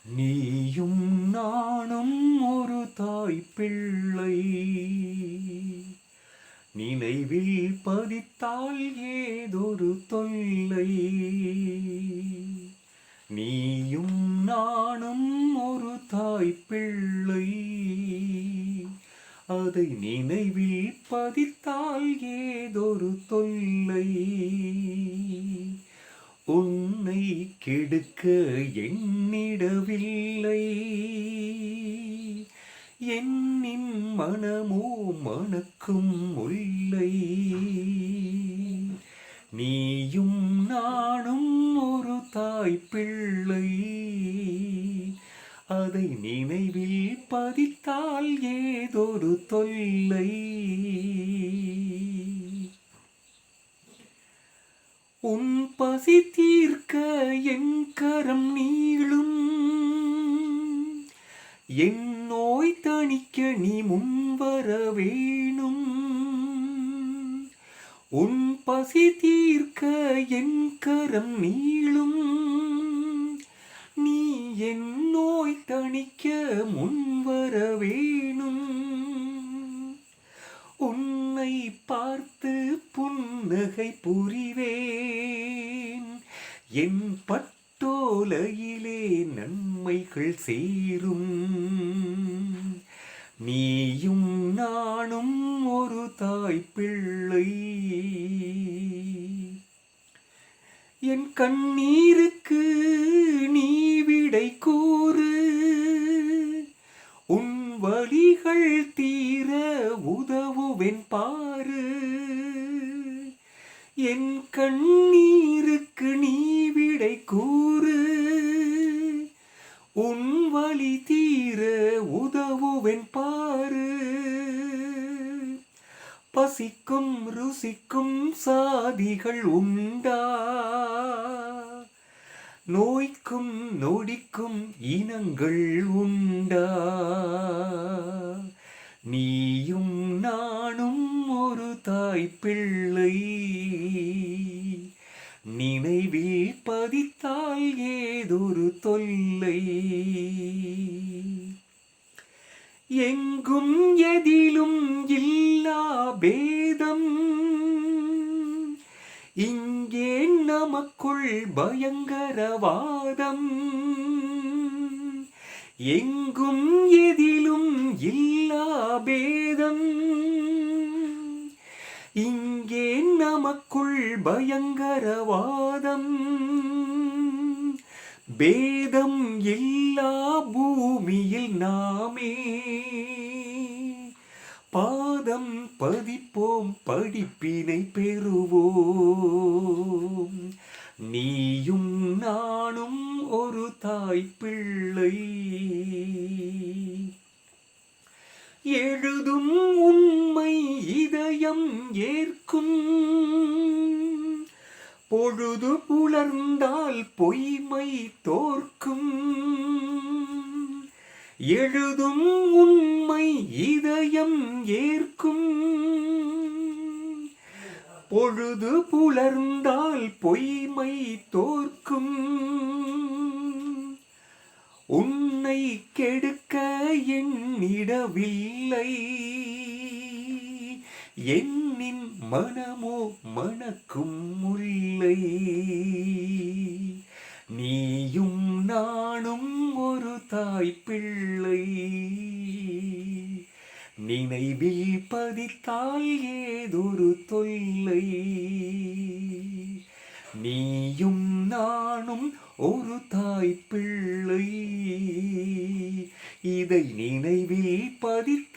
நீயும் நானும் ஒரு தாய் பிள்ளை, நினைவில் பதித்தால் ஏதொரு தொல்லை. நீயும் நானும் ஒரு தாய் பிள்ளை, அதை நினைவில் பதித்தால் ஏதொரு தொல்லை. உன்னை கெடுக்க எண்ணிடவில்லை, என்னின் மனமோ மணக்கும் முல்லை. நீயும் நானும் ஒரு தாய் பிள்ளை, அதை நினைவில் பதித்தால் ஏதொரு தொல்லை. உன் பசி தீர்க்க என் கரம் நீளும், என் நோய் தணிக்க நீ முன்வர வேணும். உன் பசி தீர்க்க என் கரம் நீளும், நீ என் நோய் தணிக்க முன்வர வேணும். உன்னை பார்த்து புன்னகை புரிவேன், என் பட்டோலையிலே நன்மைகள் சேரும். நீயும் நானும் ஒரு தாய் பிள்ளை, என் கண்ணீருக்கு நீ விடை கூறு. உன் வலிகள் தீர உதவுவேன் பாரு, என் கண்ணீருக்கு நீ விடை கூறு. உன் வலி தீர உதவுவேன் பாரு. பசிக்கும் ருசிக்கும் சாதிகள் உண்டா, நோய்க்கும் நொடிக்கும் இனங்கள் உண்டா. நீயும் நானும் ஒரு தாய் பிள்ளை, நினைவில் பதித்தால் ஏதொரு தொல்லை. எங்கும் எதிலும் இல்லா பேதம், இங்கே நமக்குள் பயங்கரவாதம். எங்கும் எதிலும் இல்லா பேதம், இங்கே நமக்குள் பயங்கரவாதம். பேதம் இல்லா பூமியில் நாமே பாதம் பதிப்போம், படிப்பினை பெறுவோம். நீயும் நானும் ஒரு தாய் பிள்ளை, எழுதும் உண்மை இதயம் ஏற்கும். பொழுது புலர்ந்தால் பொய்மை தோற்கும். எழுதும் உண்மை இதயம் ஏற்கும். பொழுது புலர்ந்தால் பொய்மை தோற்கும். உன்னை கெடுக்க எண்ணிடவில்லை, என்னின் மனமோ மணக்கும் முல்லை. நீயும் நானும் ஒரு தாய் பிள்ளை, நினைவில் பதித்தால் ஏதொரு தொல்லை. நீயும் நானும் ஒரு தாய் பிள்ளை, இதை நினைவில் பதித்தால்